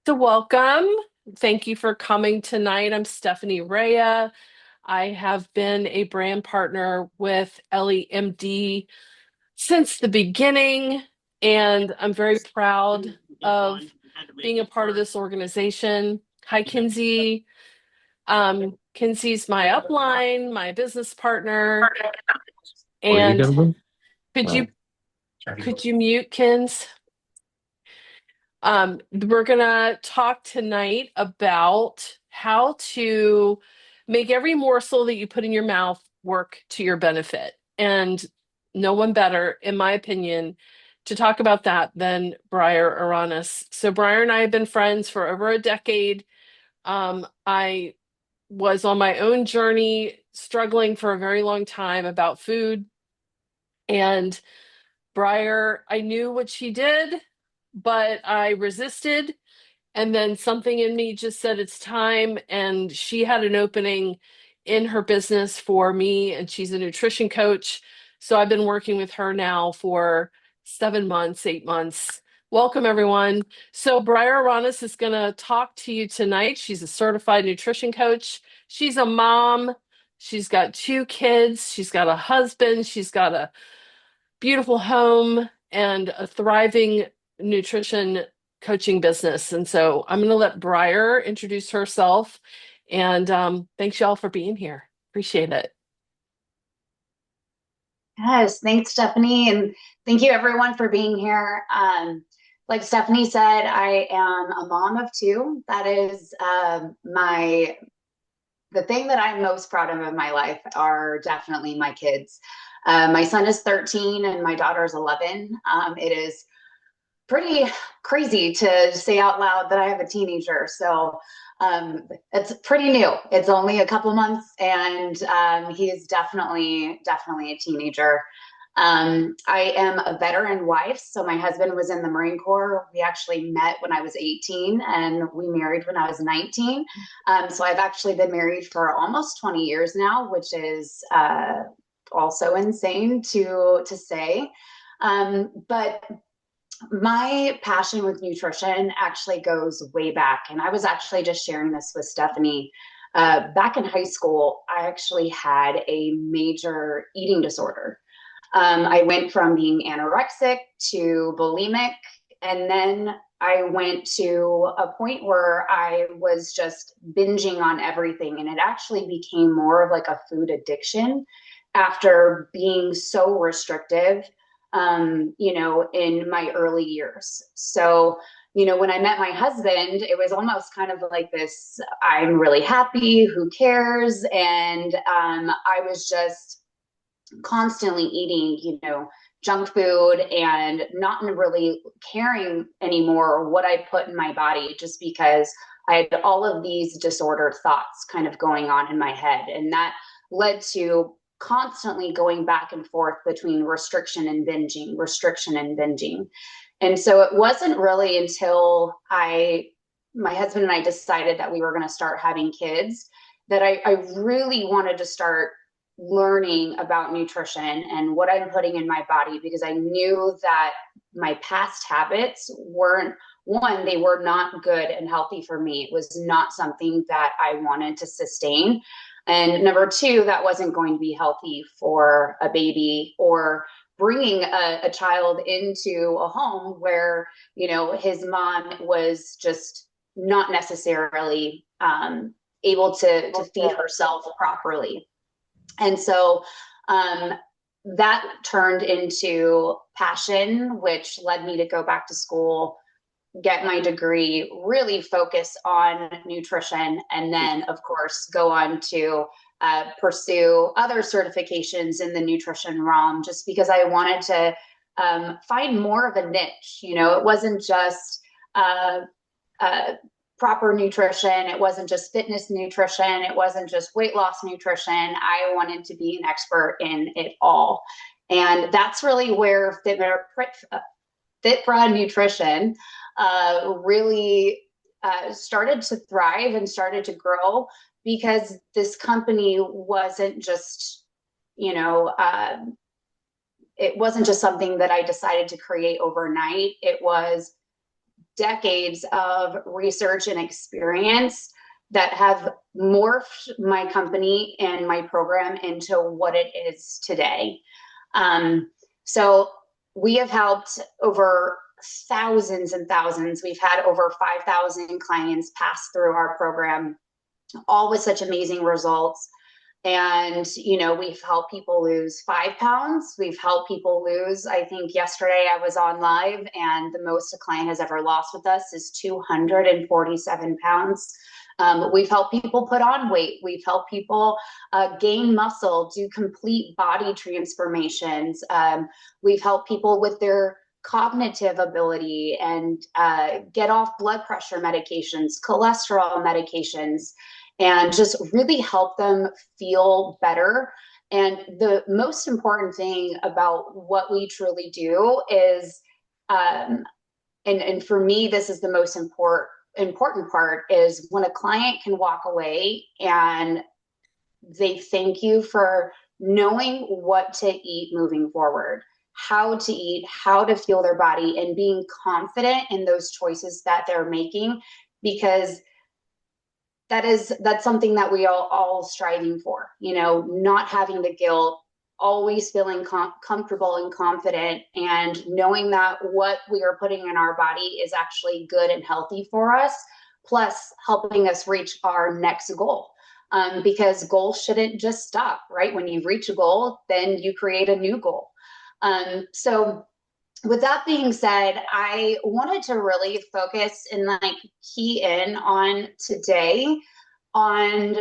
So welcome. Thank you for coming tonight. I'm Stefanie Raya. I have been a brand partner with EllieMD since the beginning, and I'm very proud of being a part of this organization. Hi, Kinsey. Kinsey's my upline, my business partner. What are you And gonna do? could you Oh, could you mute, Kins? We're gonna talk tonight about how to make every morsel that you put in your mouth work to your benefit. And no one better, in my opinion, to talk about that than Briar Aranis. So Briar and I have been friends for over a decade. I was on my own journey, struggling for a very long time about food. And Briar, I knew what she did, but I resisted. And then something in me just said it's time. And she had an opening in her business for me, and she's a nutrition coach. So I've been working with her now for 7 months, 8 months. Welcome, everyone. So Briar Aranis is going to talk to you tonight. She's a certified nutrition coach. She's a mom. She's got two kids. She's got a husband. She's got a beautiful home and a thriving nutrition coaching business. And so I'm going to let Briar introduce herself. And thanks, y'all, for being here. Appreciate it. Yes, thanks, Stephanie, and thank you everyone for being here. Like Stephanie said, I am a mom of two. That is the thing that I'm most proud of in my life are definitely my kids. My son is 13 and my daughter is 11. It is pretty crazy to say out loud that I have a teenager. So it's pretty new. It's only a couple months, and he is definitely a teenager. I am a veteran wife. So my husband was in the Marine Corps. We actually met when I was 18 and we married when I was 19. So I've actually been married for almost 20 years now, which is also insane to say. But my passion with nutrition actually goes way back. And I was actually just sharing this with Stephanie. Back in high school, I actually had a major eating disorder. I went from being anorexic to bulimic, and then I went to a point where I was just binging on everything. And it actually became more of like a food addiction after being so restrictive in my early years. So, when I met my husband, it was almost kind of like this, I'm really happy, who cares? And I was just constantly eating, junk food and not really caring anymore what I put in my body just because I had all of these disordered thoughts kind of going on in my head. And that led to constantly going back and forth between restriction and binging, restriction and binging. And so it wasn't really until my husband and I decided that we were going to start having kids that I really wanted to start learning about nutrition and what I'm putting in my body, because I knew that my past habits weren't, one, they were not good and healthy for me. It was not something that I wanted to sustain. And number two, that wasn't going to be healthy for a baby or bringing a child into a home where, his mom was just not necessarily able to feed herself properly. And so that turned into passion, which led me to go back to school, get my degree, really focus on nutrition, and then, of course, go on to pursue other certifications in the nutrition realm, just because I wanted to find more of a niche. It wasn't just proper nutrition. It wasn't just fitness nutrition. It wasn't just weight loss nutrition. I wanted to be an expert in it all. And that's really where FITTBRA Nutrition really started to thrive and started to grow, because this company wasn't just, it wasn't just something that I decided to create overnight. It was decades of research and experience that have morphed my company and my program into what it is today. So we have helped over thousands and thousands. We've had over 5,000 clients pass through our program, all with such amazing results. And, you know, we've helped people lose 5 pounds. We've helped people lose, I think yesterday I was on live and the most a client has ever lost with us is 247 pounds. We've helped people put on weight. We've helped people gain muscle, do complete body transformations. We've helped people with their cognitive ability and get off blood pressure medications, cholesterol medications, and just really help them feel better. And the most important thing about what we truly do is, and for me, this is the most important part, is when a client can walk away and they thank you for knowing what to eat moving forward, how to eat, how to fuel their body, and being confident in those choices that they're making, because that's something that we all striving for, you know, not having the guilt, always feeling comfortable and confident, and knowing that what we are putting in our body is actually good and healthy for us, plus helping us reach our next goal. Because goals shouldn't just stop, right? When you reach a goal, then you create a new goal. So with that being said, I wanted to really focus and like key in on today on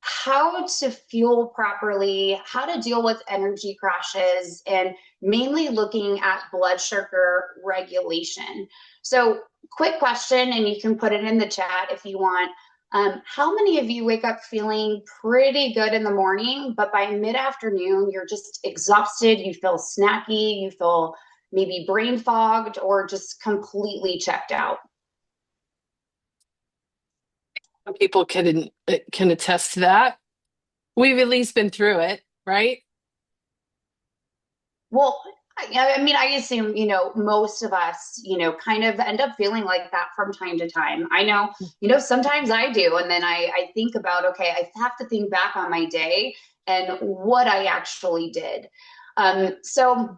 how to fuel properly, how to deal with energy crashes, and mainly looking at blood sugar regulation. So quick question, and you can put it in the chat if you want. How many of you wake up feeling pretty good in the morning, but by mid-afternoon, you're just exhausted, you feel snacky, you feel maybe brain fogged, or just completely checked out? Some people can attest to that. We've at least been through it, right? Well, I mean, I assume, you know, most of us, you know, kind of end up feeling like that from time to time. I know, you know, sometimes I do. And then I think about, okay, I have to think back on my day and what I actually did. So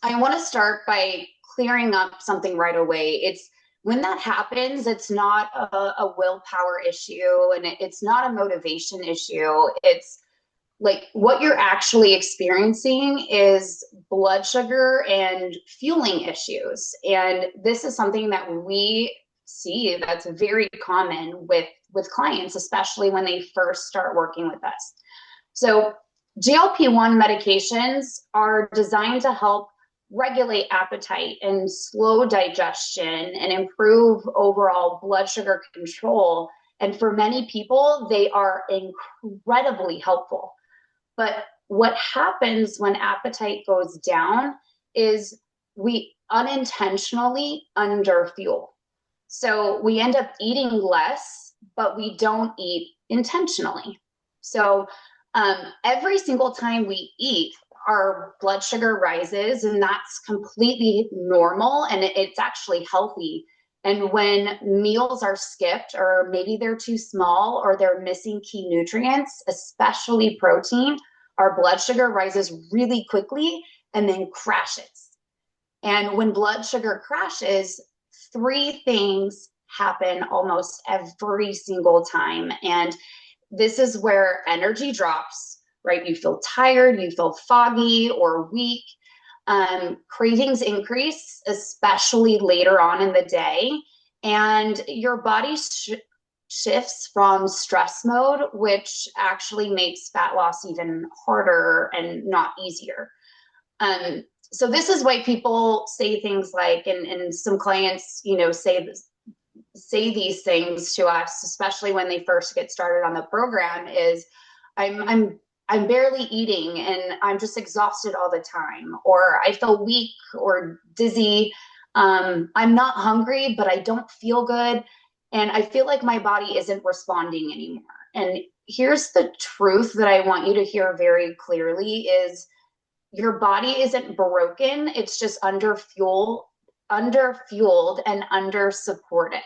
I want to start by clearing up something right away. It's when that happens, it's not a willpower issue, and it's not a motivation issue. It's like what you're actually experiencing is blood sugar and fueling issues. And this is something that we see that's very common with clients, especially when they first start working with us. So GLP-1 medications are designed to help regulate appetite and slow digestion and improve overall blood sugar control. And for many people, they are incredibly helpful. But what happens when appetite goes down is we unintentionally underfuel. So we end up eating less, but we don't eat intentionally. So every single time we eat, our blood sugar rises, and that's completely normal, and it's actually healthy. And when meals are skipped, or maybe they're too small, or they're missing key nutrients, especially protein, our blood sugar rises really quickly and then crashes. And when blood sugar crashes, 3 things happen almost every single time. And this is where energy drops, right? You feel tired, you feel foggy or weak. Cravings increase, especially later on in the day. And your body shifts from stress mode, which actually makes fat loss even harder and not easier. So this is why people say things like, and some clients, you know, say these things to us, especially when they first get started on the program, is I'm barely eating and I'm just exhausted all the time, or I feel weak or dizzy. I'm not hungry, but I don't feel good. And I feel like my body isn't responding anymore. And here's the truth that I want you to hear very clearly is your body isn't broken. It's just under fuel under-fueled and under-supported.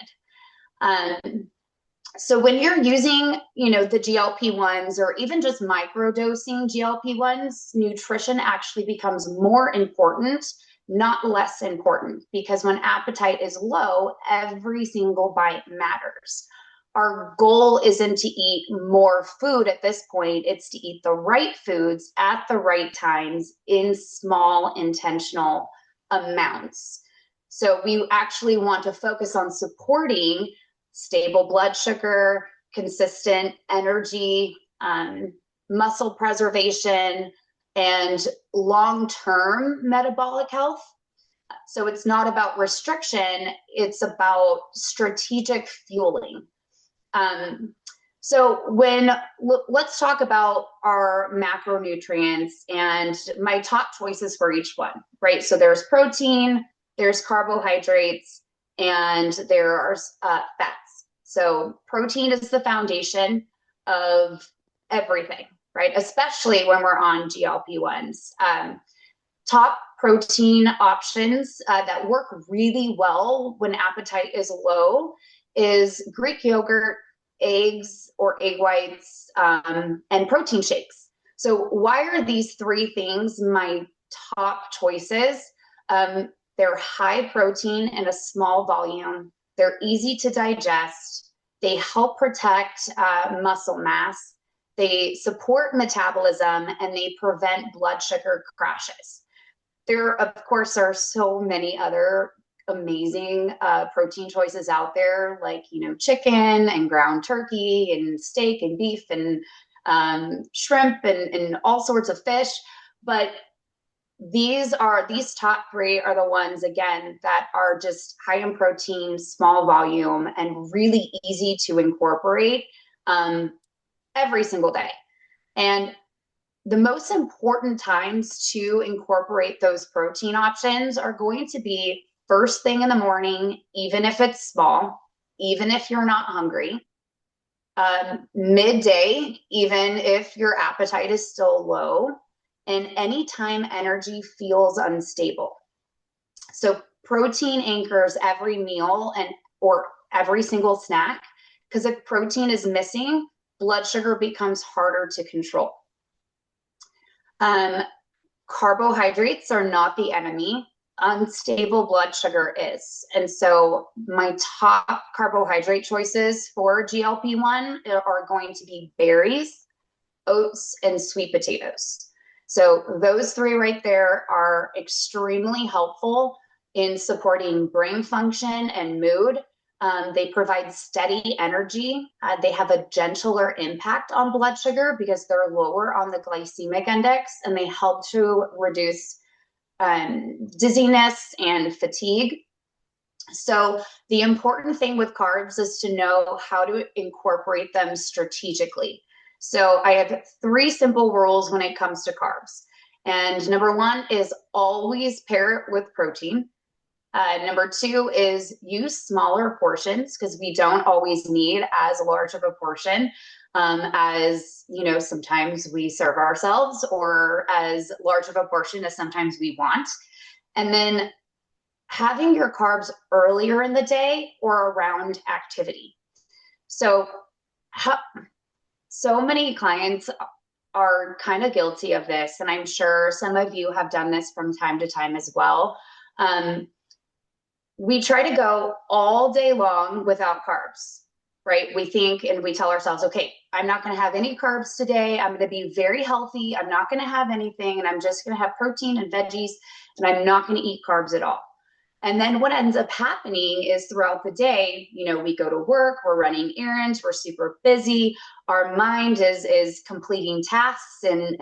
So when you're using, the GLP-1s or even just microdosing GLP-1s, nutrition actually becomes more important, not less important, because when appetite is low, every single bite matters. Our goal isn't to eat more food at this point. It's to eat the right foods at the right times in small, intentional amounts. So we actually want to focus on supporting stable blood sugar, consistent energy, muscle preservation, and long-term metabolic health. So it's not about restriction, it's about strategic fueling. So let's talk about our macronutrients and my top choices for each one, right? So there's protein, there's carbohydrates, and there's fats. So protein is the foundation of everything, right? Especially when we're on GLP-1s. Top protein options that work really well when appetite is low is Greek yogurt, eggs or egg whites, and protein shakes. So why are these three things my top choices? They're high protein in a small volume. They're easy to digest. They help protect muscle mass. They support metabolism, and they prevent blood sugar crashes. There, of course, are so many other amazing protein choices out there, like, chicken and ground turkey and steak and beef and shrimp and all sorts of fish. But these top three are the ones, again, that are just high in protein, small volume, and really easy to incorporate every single day. And the most important times to incorporate those protein options are going to be first thing in the morning, even if it's small, even if you're not hungry, midday, even if your appetite is still low, and anytime energy feels unstable. So protein anchors every meal or every single snack, because if protein is missing, blood sugar becomes harder to control. Carbohydrates are not the enemy. Unstable blood sugar is. And so my top carbohydrate choices for GLP-1 are going to be berries, oats, and sweet potatoes. So those three right there are extremely helpful in supporting brain function and mood. They provide steady energy. They have a gentler impact on blood sugar because they're lower on the glycemic index, and they help to reduce dizziness and fatigue. So the important thing with carbs is to know how to incorporate them strategically. So I have three simple rules when it comes to carbs. And number one is always pair it with protein. Number two is use smaller portions, because we don't always need as large of a portion as, sometimes we serve ourselves, or as large of a portion as sometimes we want. And then having your carbs earlier in the day or around activity. So many clients are kind of guilty of this, and I'm sure some of you have done this from time to time as well. We try to go all day long without carbs, right? We think and we tell ourselves, okay, I'm not going to have any carbs today. I'm going to be very healthy. I'm not going to have anything, and I'm just going to have protein and veggies, and I'm not going to eat carbs at all. And then what ends up happening is throughout the day, we go to work, we're running errands, we're super busy. Our mind is completing tasks and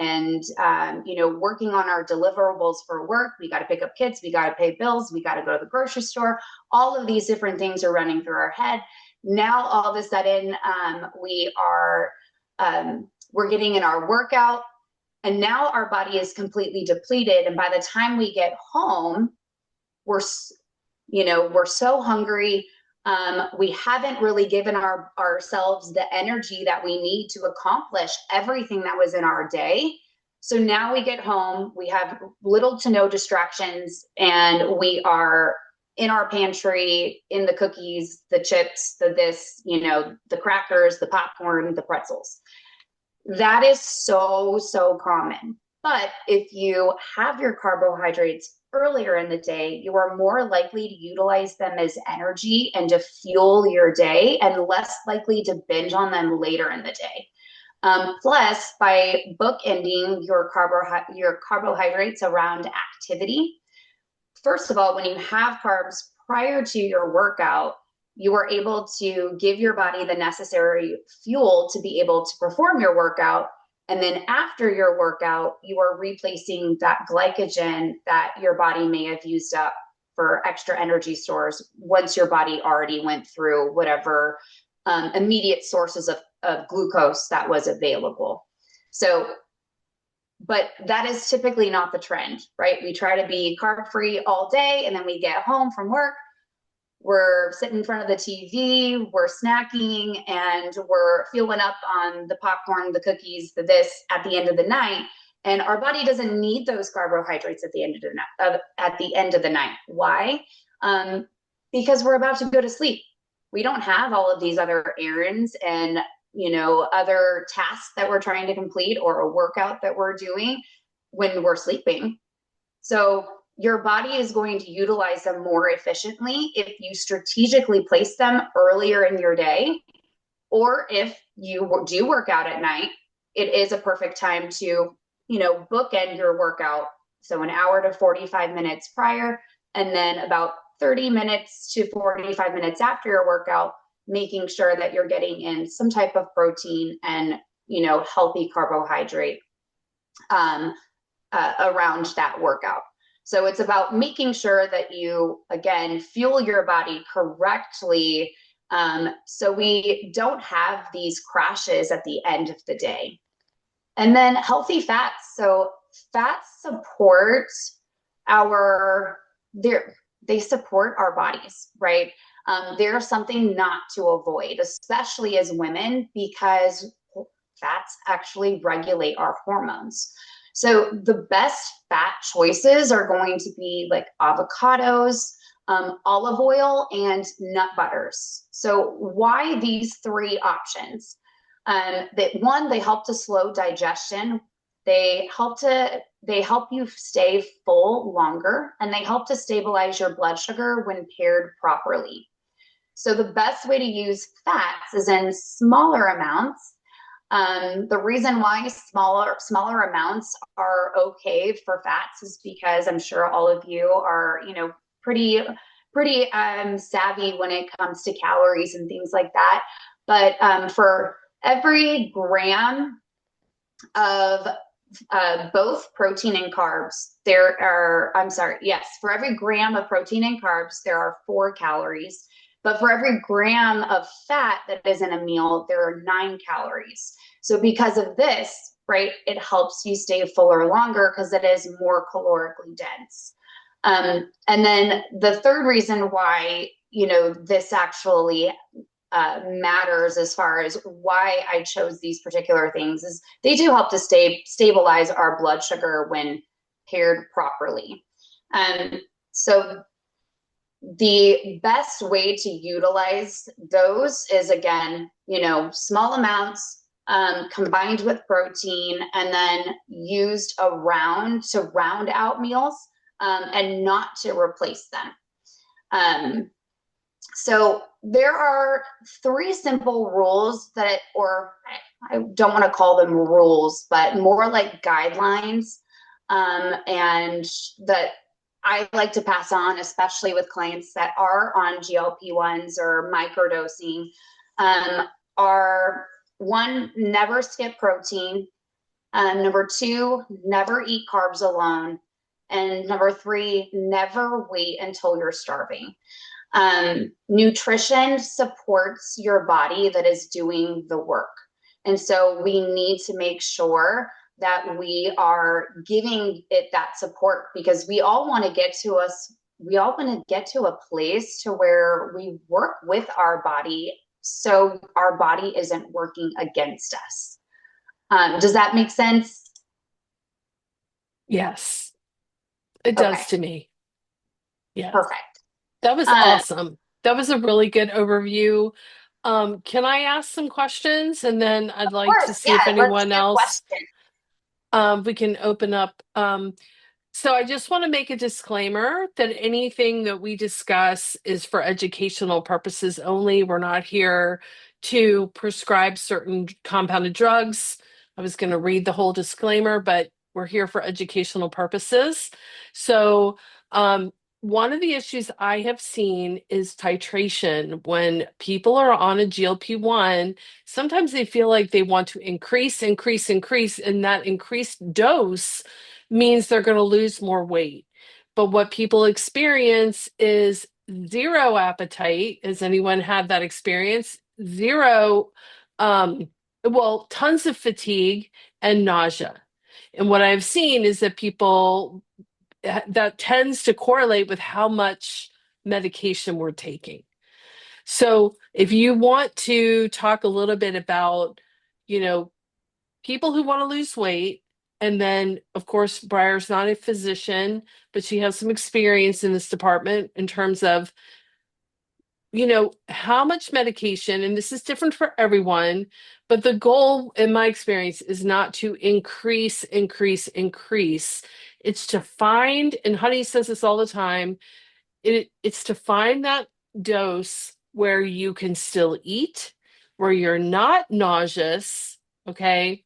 working on our deliverables for work. We got to pick up kids, we got to pay bills, we got to go to the grocery store. All of these different things are running through our head. Now, all of a sudden, we're getting in our workout, and now our body is completely depleted. And by the time we get home, we're so hungry. We haven't really given ourselves the energy that we need to accomplish everything that was in our day. So now we get home, we have little to no distractions, and we are in our pantry, in the cookies, the chips, the this, the crackers, the popcorn, the pretzels. That is so, so common. But if you have your carbohydrates earlier in the day, you are more likely to utilize them as energy and to fuel your day, and less likely to binge on them later in the day. Plus, by bookending your carbohydrates around activity, first of all, when you have carbs prior to your workout, you are able to give your body the necessary fuel to be able to perform your workout. And then after your workout, you are replacing that glycogen that your body may have used up for extra energy stores once your body already went through whatever immediate sources of glucose that was available. So, but that is typically not the trend, right? We try to be carb-free all day, and then we get home from work, we're sitting in front of the TV, we're snacking, and we're fueling up on the popcorn, the cookies, the this at the end of the night. And our body doesn't need those carbohydrates at the end of the night. Why? Because we're about to go to sleep. We don't have all of these other errands and other tasks that we're trying to complete, or a workout that we're doing when we're sleeping. So your body is going to utilize them more efficiently if you strategically place them earlier in your day. Or if you do work out at night, it is a perfect time to, bookend your workout. So an hour to 45 minutes prior, and then about 30 minutes to 45 minutes after your workout, making sure that you're getting in some type of protein and, healthy carbohydrate around that workout. So it's about making sure that you, again, fuel your body correctly, so we don't have these crashes at the end of the day. And then healthy fats. So fats support they support our bodies, right? They're something not to avoid, especially as women, because fats actually regulate our hormones. So the best fat choices are going to be like avocados, olive oil, and nut butters. So why these three options? They help to slow digestion. They help you stay full longer, and they help to stabilize your blood sugar when paired properly. So the best way to use fats is in smaller amounts. The reason why smaller amounts are okay for fats is because I'm sure all of you are, pretty savvy when it comes to calories and things like that. But for every gram of both protein and carbs, for every gram of protein and carbs, there are 4 calories. But for every gram of fat that is in a meal, there are 9 calories. So because of this, right, it helps you stay fuller longer because it is more calorically dense. And then the third reason why, this actually matters as far as why I chose these particular things is they do help to stabilize our blood sugar when paired properly. So the best way to utilize those is, again, small amounts combined with protein, and then used to round out meals, and not to replace them. So there are 3 simple rules or I don't want to call them rules, but more like guidelines, and that I like to pass on, especially with clients that are on GLP1s or microdosing, are 1, never skip protein. Number 2, never eat carbs alone. And number 3, never wait until you're starving. Nutrition supports your body that is doing the work. And so we need to make sure that we are giving it that support, because we all want to get to a place to where we work with our body, so our body isn't working against us. Does that make sense? Yes, it does to me. Yes. Perfect. That was Uh, awesome. That was a really good overview. Can I ask some questions? And then I'd of like to course, see if yeah, let's anyone do else questions. we can open up. So I just want to make a disclaimer that anything that we discuss is for educational purposes only. We're not here to prescribe certain compounded drugs. I was going to read the whole disclaimer, but we're here for educational purposes. So, one of the issues I have seen is titration. When people are on a GLP-1, sometimes they feel like they want to increase, increase, increase, and that increased dose means they're going to lose more weight. But what people experience is zero appetite. Has anyone had that experience? Zero, um, well, tons of fatigue and nausea. And what I've seen is that people that tends to correlate with how much medication we're taking. So if you want to talk a little bit about, you know, people who want to lose weight. And then, of course, Briar's not a physician, but she has some experience in this department in terms of, how much medication, and this is different for everyone, but the goal, in my experience, is not to increase, increase, increase. It's to find, and Honey says this all the time, it's to find that dose where you can still eat, where you're not nauseous, okay?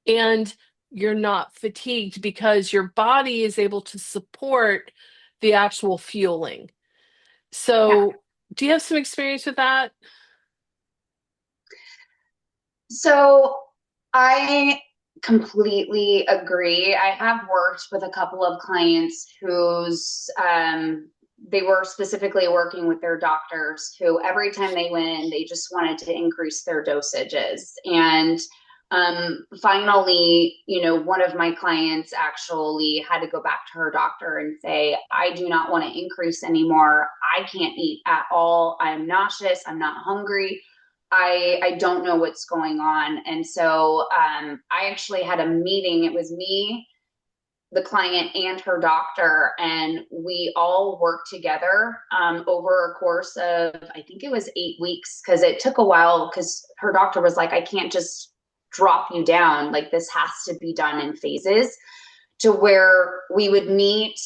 And you're not fatigued because your body is able to support the actual fueling. Yeah. So, do you have some experience with that? So I completely agree. I have worked with a couple of clients whose they were specifically working with their doctors who every time they went in, they just wanted to increase their dosages. And finally, one of my clients actually had to go back to her doctor and say, I do not want to increase anymore. I can't eat at all. I'm nauseous. I'm not hungry. I don't know what's going on. And so I actually had a meeting. It was me, the client, and her doctor, and we all worked together over a course of, I think it was 8 weeks, because it took a while because her doctor was like, I can't just drop you down. Like, this has to be done in phases, to where we would meet.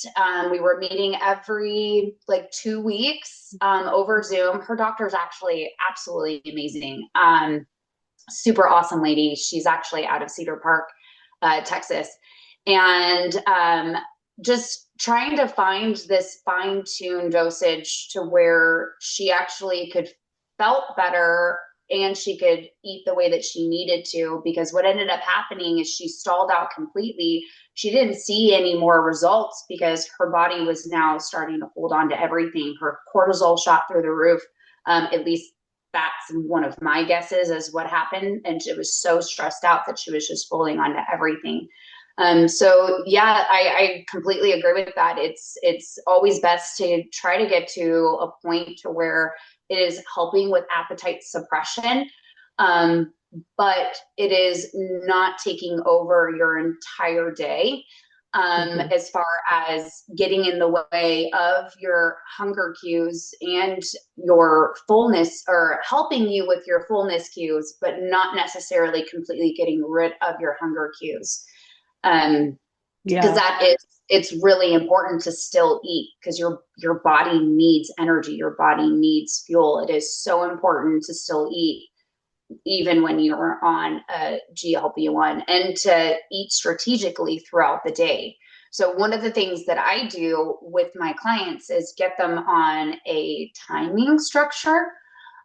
We were meeting every like 2 weeks over Zoom. Her doctor's actually absolutely amazing. Super awesome lady. She's actually out of Cedar Park, Texas. And just trying to find this fine-tuned dosage to where she actually could felt better and she could eat the way that she needed to, because what ended up happening is she stalled out completely. She didn't see any more results because her body was now starting to hold on to everything. Her cortisol shot through the roof. At least that's one of my guesses as what happened. And she was so stressed out that she was just holding on to everything. So yeah, I completely agree with that. It's always best to try to get to a point to where it is helping with appetite suppression, but it is not taking over your entire day. Mhm. As far as getting in the way of your hunger cues and your fullness, or helping you with your fullness cues, but not necessarily completely getting rid of your hunger cues. Because Yeah. it's really important to still eat, because your body needs energy, your body needs fuel. It is so important to still eat even when you're on a GLP-1, and to eat strategically throughout the day. So one of the things that I do with my clients is get them on a timing structure.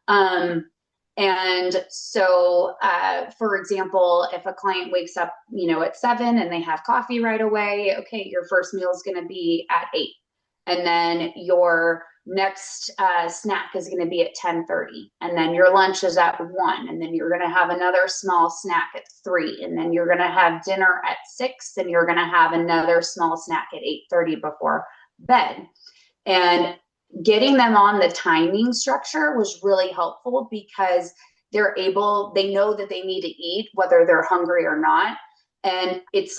Um, and so, for example, if a client wakes up, at 7 and they have coffee right away, okay, your first meal is going to be at 8. And then your next snack is going to be at 10:30. And then your lunch is at 1. And then you're going to have another small snack at 3. And then you're going to have dinner at 6. And you're going to have another small snack at 8:30 before bed. And getting them on the timing structure was really helpful, because they know that they need to eat whether they're hungry or not. And it's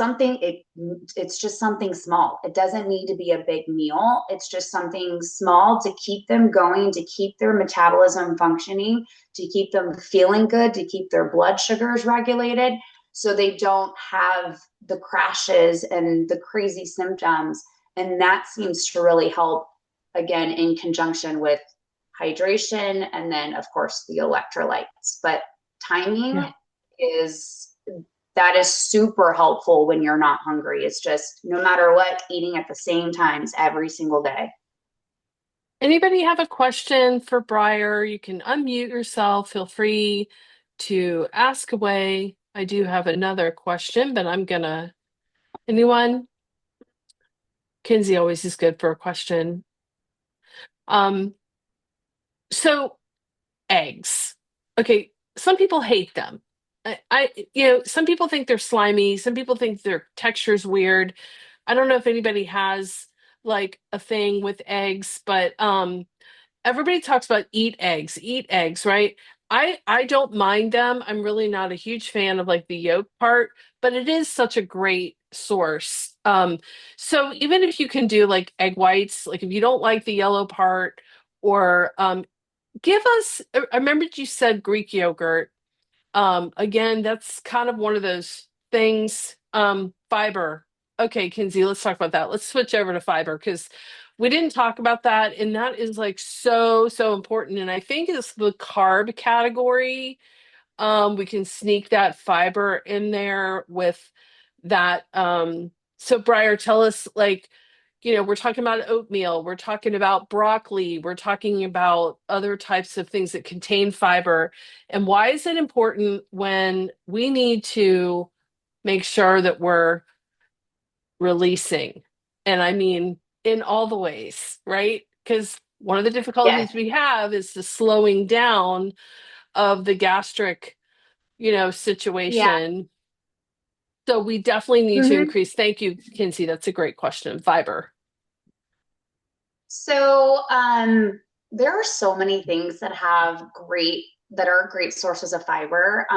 just something small. It doesn't need to be a big meal. It's just something small to keep them going, to keep their metabolism functioning, to keep them feeling good, to keep their blood sugars regulated so they don't have the crashes and the crazy symptoms. And that seems to really help, again, in conjunction with hydration and then, of course, the electrolytes. But timing Yeah. is that is super helpful when you're not hungry. It's just no matter what, eating at the same times every single day. Anybody have a question for Briar? You can unmute yourself. Feel free to ask away. I do have another question, but anyone? Kinsey always is good for a question. Um, so eggs. Okay, some people hate them. Some people think they're slimy. Some people think their texture's weird. I don't know if anybody has like a thing with eggs, but everybody talks about eat eggs, right? I don't mind them. I'm really not a huge fan of like the yolk part, but it is such a great source. So even if you can do like egg whites, like if you don't like the yellow part, or give us, I remembered you said Greek yogurt. Again, that's kind of one of those things. Fiber. Okay, Kinsey, let's talk about that. Let's switch over to fiber because we didn't talk about that, and that is like so, so important. And I think it's the carb category. We can sneak that fiber in there with that. So Briar, tell us like, we're talking about oatmeal, we're talking about broccoli, we're talking about other types of things that contain fiber. And why is it important when we need to make sure that we're releasing? And I mean, in all the ways, right? Because one of the Yes. difficulties we have is the slowing down of the gastric Yeah. situation. So we definitely need to Mm-hmm. increase. Thank you, Kinsey. That's a great question. Fiber. So there are so many things that are great sources of fiber.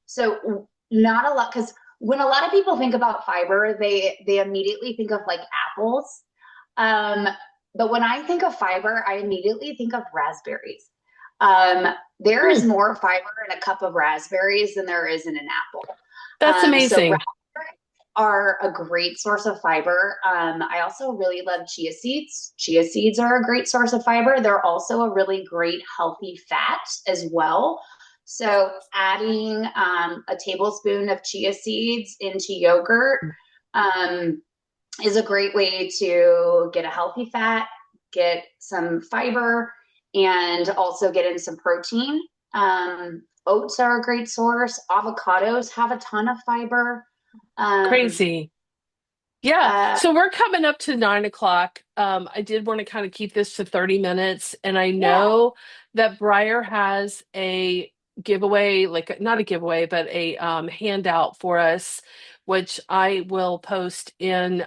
So not a lot because when a lot of people think about fiber, they immediately think of like apples. Um, but when I think of fiber, I immediately think of raspberries. There Hmm, is more fiber in a cup of raspberries than there is in an apple. that's So amazing. are a great source of fiber. I also really love chia seeds. Chia seeds are a great source of fiber. They're also a really great healthy fat as well. So adding a tablespoon of chia seeds into yogurt um, is a great way to get a healthy fat, get some fiber, and also get in some protein. Oats are a great source. Avocados have a ton of fiber. Um, Crazy. Yeah. uh, So we're coming up to 9 o'clock. I did want to kind of keep this to 30 minutes. And I yeah, know that Briar has a giveaway, like not a giveaway, but a handout for us, which I will post in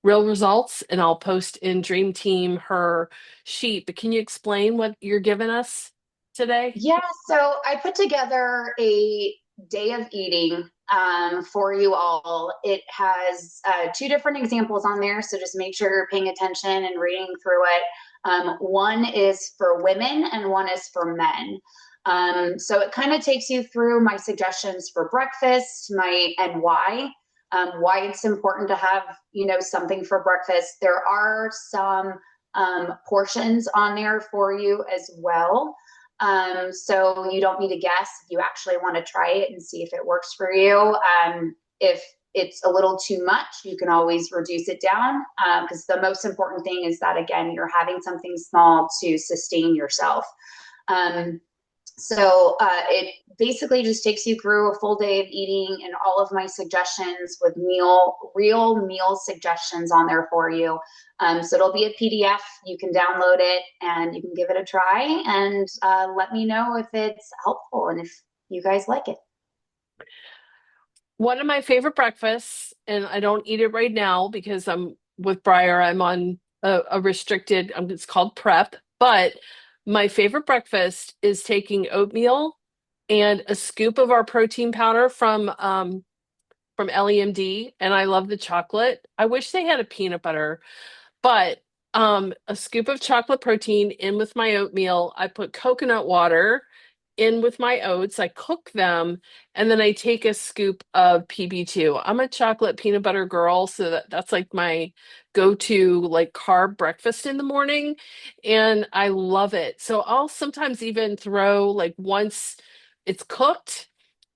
Real Results and I'll post in Dream Team her sheet. But can you explain what you're giving us today? yeah. So I put together a day of eating for you all. It has two different examples on there, so just make sure you're paying attention and reading through it. One is for women and one is for men. So it kind of takes you through my suggestions for breakfast, my and why it's important to have something for breakfast. There are some portions on there for you as well. So you don't need to guess. You actually want to try it and see if it works for you. If it's a little too much, you can always reduce it down because the most important thing is that, again, you're having something small to sustain yourself. Um, so it basically just takes you through a full day of eating and all of my suggestions with real meal suggestions on there for you. So it'll be a PDF. You can download it and you can give it a try and let me know if it's helpful and if you guys like it. One of my favorite breakfasts, and I don't eat it right now because I'm with Briar. I'm on a restricted, it's called prep, but my favorite breakfast is taking oatmeal and a scoop of our protein powder from from EllieMD, and I love the chocolate. I wish they had a peanut butter. But a scoop of chocolate protein in with my oatmeal. I put coconut water in with my oats. I cook them, and then I take a scoop of PB2. I'm a chocolate peanut butter girl, so that's like my go-to like carb breakfast in the morning, and I love it. So I'll sometimes even throw like once it's cooked.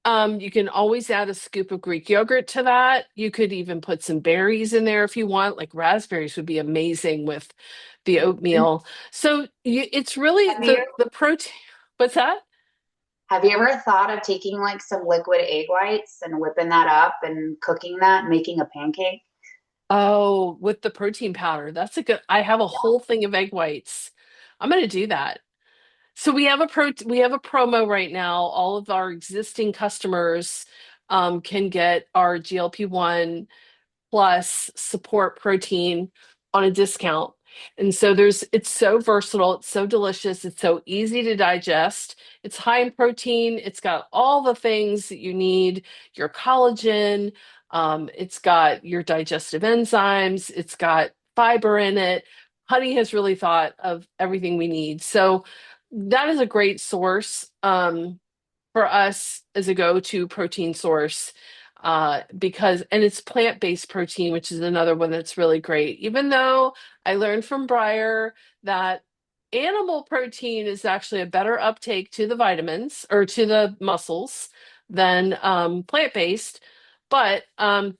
You can always add a scoop of Greek yogurt to that. You could even put some berries in there if you want. Like raspberries would be amazing with the oatmeal. So it's really Have you the protein. What's that? have you ever thought of taking like some liquid egg whites and whipping that up and cooking that and making a pancake? Oh, with the protein powder. That's a good. I have a whole thing of egg whites. I'm gonna do that. So we have a promo right now. All of our existing customers can get our GLP-1 plus support protein on a discount. And so it's so versatile, it's so delicious, it's so easy to digest. It's high in protein, it's got all the things that you need, your collagen, it's got your digestive enzymes, it's got fiber in it. Honey has really thought of everything we need. So that is a great source. For us as a go-to protein source because and it's plant-based protein, which is another one that's really great. Even though I learned from Breyer that animal protein is actually a better uptake to the vitamins or to the muscles than plant-based. But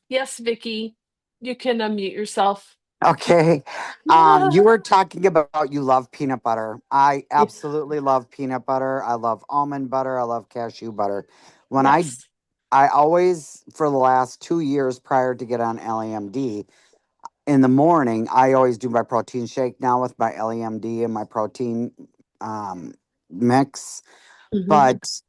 yes, Vicky, you can unmute yourself. Okay. You Yeah. were talking about you love peanut butter. I absolutely love peanut butter. I love almond butter. I love cashew butter. When Yes. I always, for the last 2 years prior to get on LAMD, in the morning, I always do my protein shake now with my LAMD and my protein um, mix. Hmm. But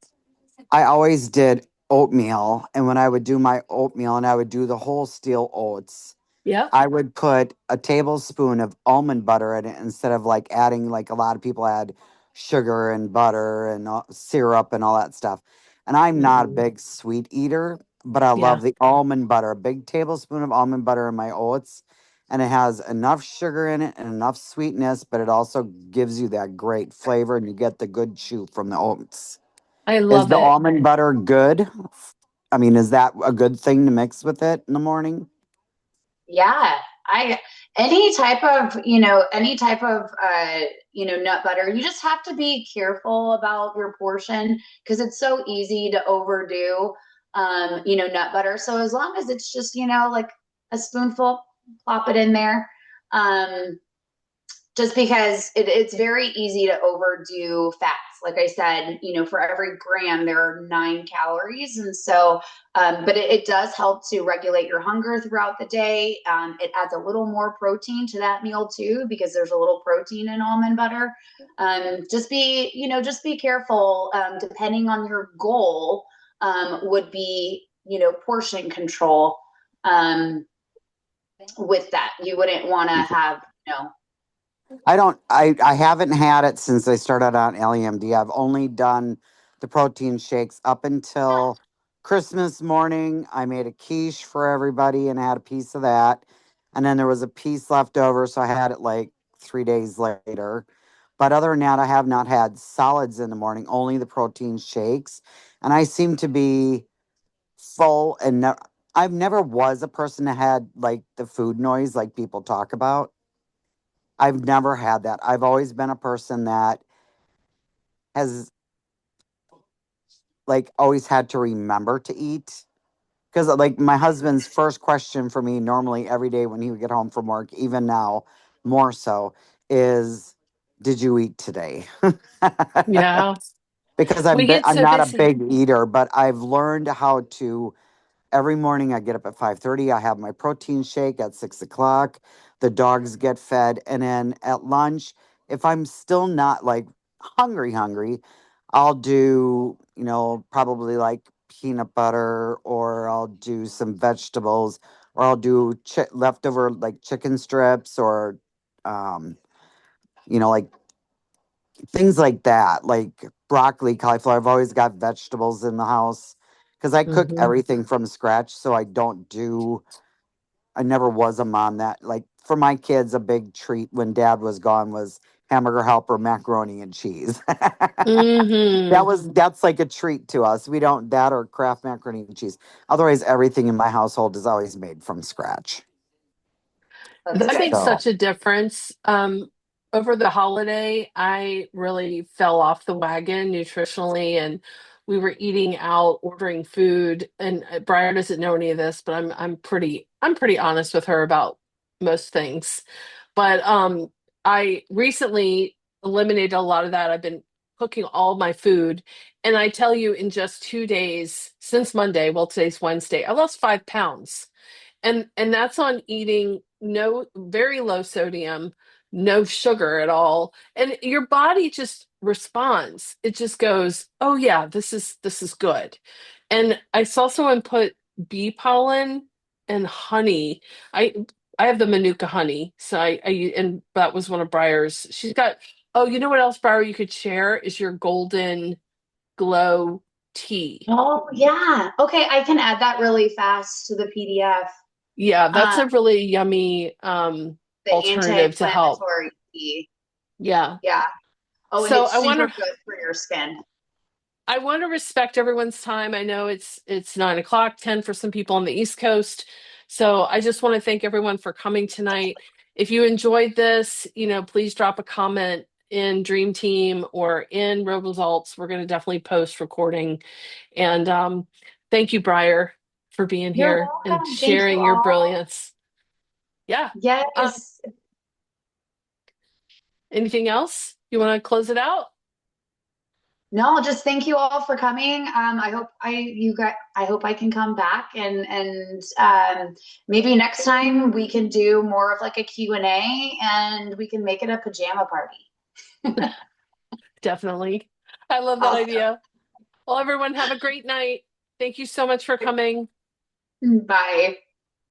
I always did oatmeal. And when I would do my oatmeal and I would do the whole steel oats, Yep. I would put a tablespoon of almond butter in it instead of like adding like a lot of people add sugar and butter and syrup and all that stuff. And I'm not a Mm-mm. big sweet eater, but I love Yeah, the almond butter. A big tablespoon of almond butter in my oats, and it has enough sugar in it and enough sweetness, but it also gives you that great flavor and you get the good chew from the oats. I Is love the it. almond butter good? I mean, is that a good thing to mix with it in the morning? Yeah, I any type of, nut butter, you just have to be careful about your portion because it's so easy to overdo nut butter. So as long as it's just, like a spoonful, plop it in there. Um, just because it's very easy to overdo fats. Like I said, for every gram, there are 9 calories. And so, but it does help to regulate your hunger throughout the day. It adds a little more protein to that meal too, because there's a little protein in almond butter. Just be careful, depending on your goal, would be, portion control, with that. You wouldn't want to have, I haven't had it since I started on LEMD. I've only done the protein shakes up until Christmas morning. I made a quiche for everybody and I had a piece of that. And then there was a piece left over, so I had it like 3 days later. But other than that, I have not had solids in the morning, only the protein shakes. And I seem to be full and I've never was a person that had like the food noise like people talk about. I've never had that. I've always been a person that has like always had to remember to eat. Because like my husband's first question for me normally every day when he would get home from work, even now more so, is did you eat today? Yeah. Because We get I'm so not a busy. big eater, but I've learned how to every morning I get up at 5:30. I have my protein shake at 6 o'clock. The dogs get fed. And then at lunch, if I'm still not like hungry, I'll do, probably like peanut butter or I'll do some vegetables or I'll do leftover like chicken strips or, um, like things like that, like broccoli, cauliflower. I've always got vegetables in the house because I cook Hmm. everything from scratch. So I never was a mom that, like, for my kids, a big treat when dad was gone was hamburger helper, macaroni and cheese. Hmm. That's like a treat to us. We don't that or Kraft macaroni and cheese. Otherwise, everything in my household is always made from scratch. That's That good. makes So such a difference. Over the holiday, I really fell off the wagon nutritionally, and we were eating out, ordering food. And Briar doesn't know any of this, but I'm pretty honest with her about most things. But I recently eliminated a lot of that. I've been cooking all my food, and I tell you, in just 2 days since Monday, well, today's Wednesday, I lost 5 pounds. And that's on eating no very low sodium, no sugar at all. And your body just responds. It just goes, "Oh yeah, this is good." And I saw someone put bee pollen and honey. I I have the Manuka honey, so and that was one of Briar's. She's got, oh, you know what else, Briar, you could share is your golden glow tea. Oh, yeah. Okay, I can add that really fast to the PDF. Yeah, that's Um, a really yummy the alternative to help. anti-inflammatory tea. Yeah. Yeah. Oh, and So it's super good for your skin. I want to respect everyone's time. I know it's 9 o'clock, 10 for some people on the East Coast. So I just want to thank everyone for coming tonight. If you enjoyed this, please drop a comment in Dream Team or in Road Results. We're going to definitely post recording. And thank you, Briar, for being You're here and welcome. Thank you sharing your all. brilliance. Yeah. Um, Yes. Anything else? You want to close it out? No, just thank you all for coming. I hope I can come back and maybe next time we can do more of like a Q&A and we can make it a pajama party. Definitely. I love that Awesome. idea. Well, everyone, have a great night. Thank you so much for coming. Bye.